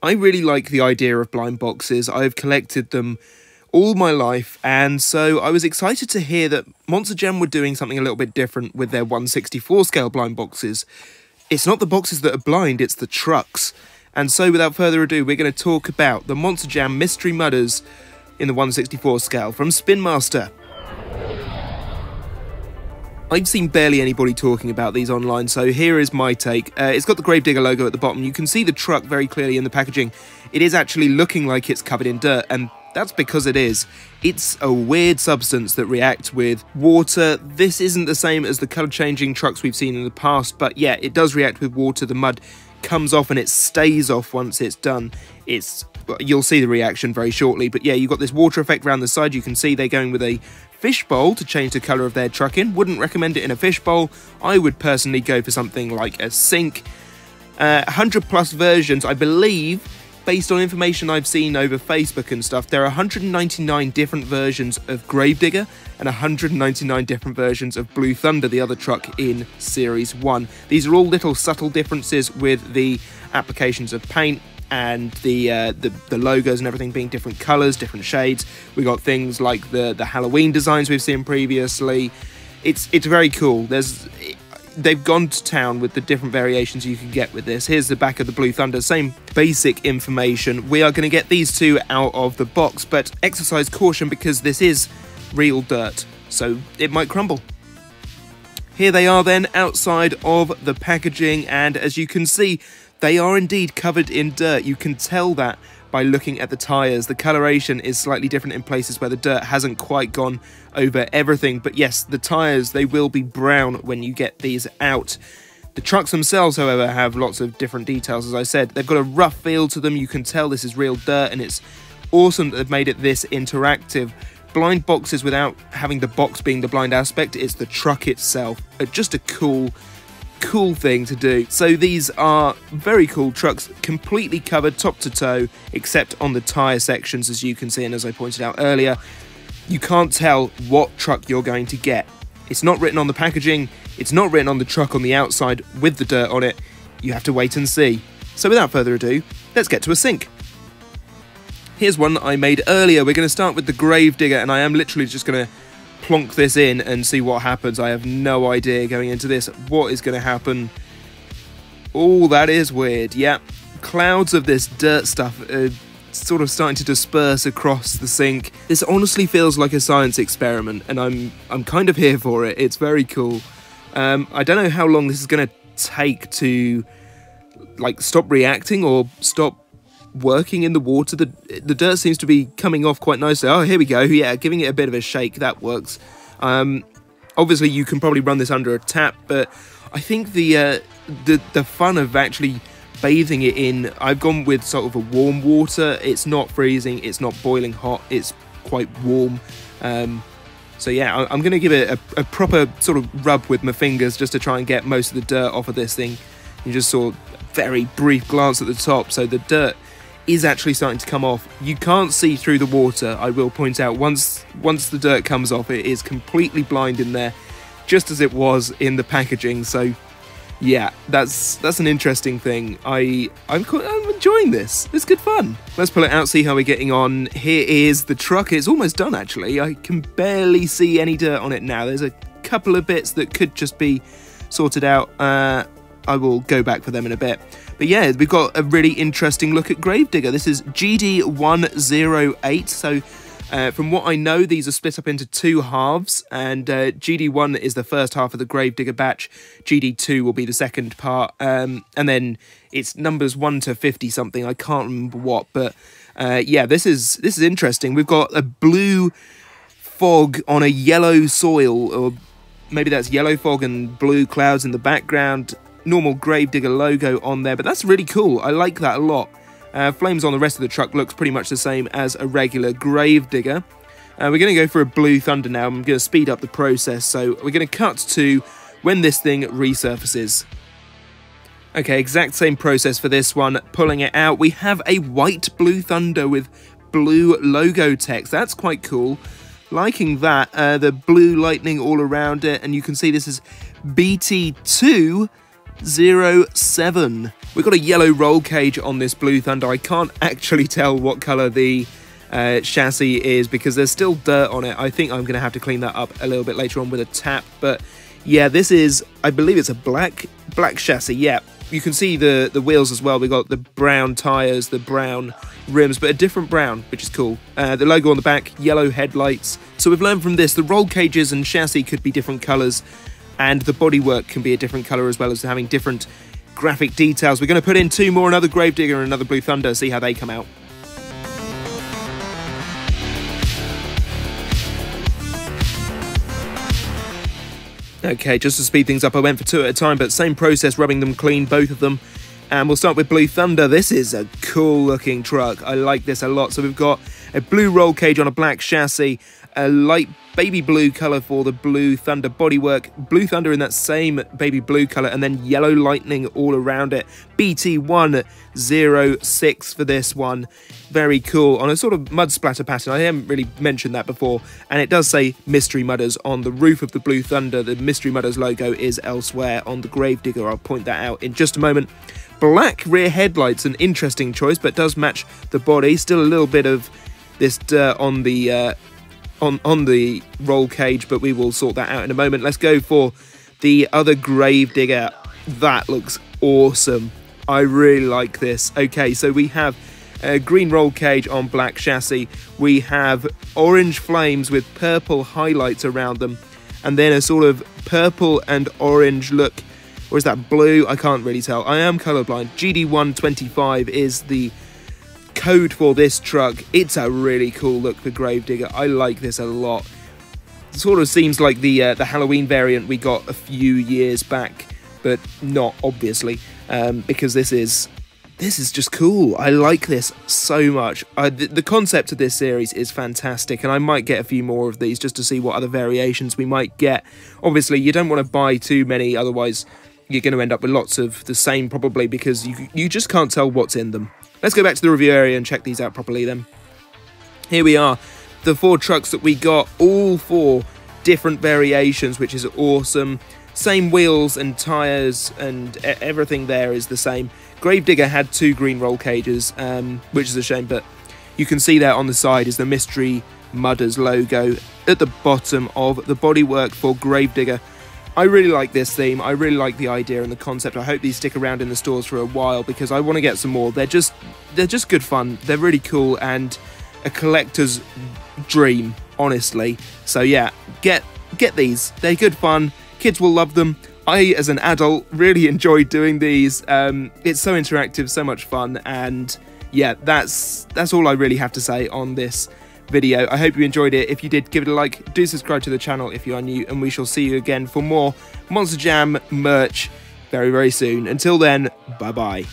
I really like the idea of blind boxes. I've collected them all my life, and so I was excited to hear that Monster Jam were doing something a little bit different with their 1/64 scale blind boxes. It's not the boxes that are blind, it's the trucks. And so without further ado, we're going to talk about the Monster Jam Mystery Mudders in the 1/64 scale from SpinMaster. I've seen barely anybody talking about these online, so here is my take. It's got the Gravedigger logo at the bottom. You can see the truck very clearly in the packaging. It is actually looking like it's covered in dirt, and that's because it is. It's a weird substance that reacts with water. This isn't the same as the colour-changing trucks we've seen in the past, but yeah, it does react with water. The mud comes off and it stays off once it's done. You'll see the reaction very shortly, but yeah, you've got this water effect around the side. You can see they're going with a fishbowl to change the colour of their truck in. Wouldn't recommend it in a fishbowl. I would personally go for something like a sink. 100 plus versions, I believe, based on information I've seen over Facebook and stuff, there are 199 different versions of Gravedigger and 199 different versions of Blue Thunder, the other truck in Series 1. These are all little subtle differences with the applications of paint and the logos and everything being different colours, different shades. We got things like the Halloween designs we've seen previously. It's very cool. They've gone to town with the different variations you can get with this. Here's the back of the Blue Thunder, same basic information. We are going to get these two out of the box, but exercise caution because this is real dirt, so it might crumble. Here they are then, outside of the packaging, and as you can see, they are indeed covered in dirt. You can tell that by looking at the tyres. The coloration is slightly different in places where the dirt hasn't quite gone over everything. But yes, the tyres, they will be brown when you get these out. The trucks themselves, however, have lots of different details. As I said, they've got a rough feel to them. You can tell this is real dirt, and it's awesome that they've made it this interactive. Blind boxes without having the box being the blind aspect, it's the truck itself. Just a cool thing to do. So these are very cool trucks, completely covered top to toe, except on the tyre sections, as you can see, and as I pointed out earlier, you can't tell what truck you're going to get. It's not written on the packaging, it's not written on the truck on the outside with the dirt on it. You have to wait and see. So without further ado, let's get to a sink. Here's one I made earlier. We're going to start with the Gravedigger, and I am literally just going to plonk this in and see what happens. I have no idea going into this what is going to happen. Oh, that is weird. Yeah, clouds of this dirt stuff are sort of starting to disperse across the sink. This honestly feels like a science experiment, and I'm kind of here for it. It's very cool. I don't know how long this is going to take to like stop reacting or stop working in the water. The dirt seems to be coming off quite nicely. Oh, here we go. Yeah, giving it a bit of a shake. That works. Obviously, you can probably run this under a tap, but I think the fun of actually bathing it in, I've gone with sort of a warm water. It's not freezing. It's not boiling hot. It's quite warm. So yeah, I'm going to give it a proper sort of rub with my fingers just to try and get most of the dirt off of this thing. You just saw a very brief glance at the top, so the dirt is actually starting to come off. You can't see through the water, I will point out. Once the dirt comes off, it is completely blind in there, just as it was in the packaging. So yeah, that's an interesting thing. I'm enjoying this. It's good fun. Let's pull it out, see how we're getting on. Here is the truck. It's almost done, actually. I can barely see any dirt on it now. There's a couple of bits that could just be sorted out. I will go back for them in a bit. But yeah, we've got a really interesting look at Gravedigger. This is GD108. So from what I know, these are split up into two halves, and GD1 is the first half of the Gravedigger batch. GD2 will be the second part, and then it's numbers 1 to 50 something. I can't remember what, but yeah, this is interesting. We've got a blue fog on a yellow soil, or maybe that's yellow fog and blue clouds in the background. Normal Gravedigger logo on there, but that's really cool. I like that a lot. Flames on the rest of the truck looks pretty much the same as a regular Gravedigger. We're going to go for a Blue Thunder now. I'm going to speed up the process, so we're going to cut to when this thing resurfaces. Okay, exact same process for this one. Pulling it out, we have a white Blue Thunder with blue logo text. That's quite cool. Liking that. The blue lightning all around it, and you can see this is BT2 2107. We've got a yellow roll cage on this Blue Thunder. I can't actually tell what colour the chassis is because there's still dirt on it. I think I'm going to have to clean that up a little bit later on with a tap. But yeah, this is, I believe it's a black chassis. Yeah, you can see the wheels as well. We've got the brown tyres, the brown rims, but a different brown, which is cool. The logo on the back, yellow headlights. So we've learned from this, the roll cages and chassis could be different colours, and the bodywork can be a different colour as well as having different graphic details. We're going to put in two more, another Gravedigger and another Blue Thunder, see how they come out. Okay, just to speed things up, I went for two at a time, but same process, rubbing them clean, both of them. And we'll start with Blue Thunder. This is a cool looking truck. I like this a lot. So we've got a blue roll cage on a black chassis, a light baby blue colour for the Blue Thunder bodywork, Blue Thunder in that same baby blue colour, and then yellow lightning all around it. BT106 for this one. Very cool, on a sort of mud splatter pattern. I haven't really mentioned that before, and it does say Mystery Mudders on the roof of the Blue Thunder. The Mystery Mudders logo is elsewhere on the Gravedigger. I'll point that out in just a moment. Black rear headlights, an interesting choice, but does match the body. Still a little bit of this dirt on the roll cage, but we will sort that out in a moment. Let's go for the other Gravedigger. That looks awesome. I really like this. Okay, so we have a green roll cage on black chassis. We have orange flames with purple highlights around them, and then a sort of purple and orange look. Or is that blue? I can't really tell. I am colourblind. GD125 is the code for this truck. It's a really cool look for Gravedigger. I like this a lot. It sort of seems like the Halloween variant we got a few years back, but not obviously, because this is just cool. I like this so much. The concept of this series is fantastic, and I might get a few more of these just to see what other variations we might get. Obviously, you don't want to buy too many, otherwise you're going to end up with lots of the same probably, because you just can't tell what's in them. Let's go back to the review area and check these out properly then. Here we are, the four trucks that we got, all four different variations, which is awesome. Same wheels and tyres, and everything there is the same. Gravedigger had two green roll cages, which is a shame, but you can see there on the side is the Mystery Mudders logo at the bottom of the bodywork for Gravedigger. I really like this theme. I really like the idea and the concept. I hope these stick around in the stores for a while because I want to get some more. They're just good fun. They're really cool and a collector's dream, honestly. So yeah, get these. They're good fun. Kids will love them. I, as an adult, really enjoyed doing these. It's so interactive, so much fun, and yeah, that's all I really have to say on this video. I hope you enjoyed it. If you did, give it a like. Do subscribe to the channel if you are new, and we shall see you again for more Monster Jam merch very, very soon. Until then, bye-bye.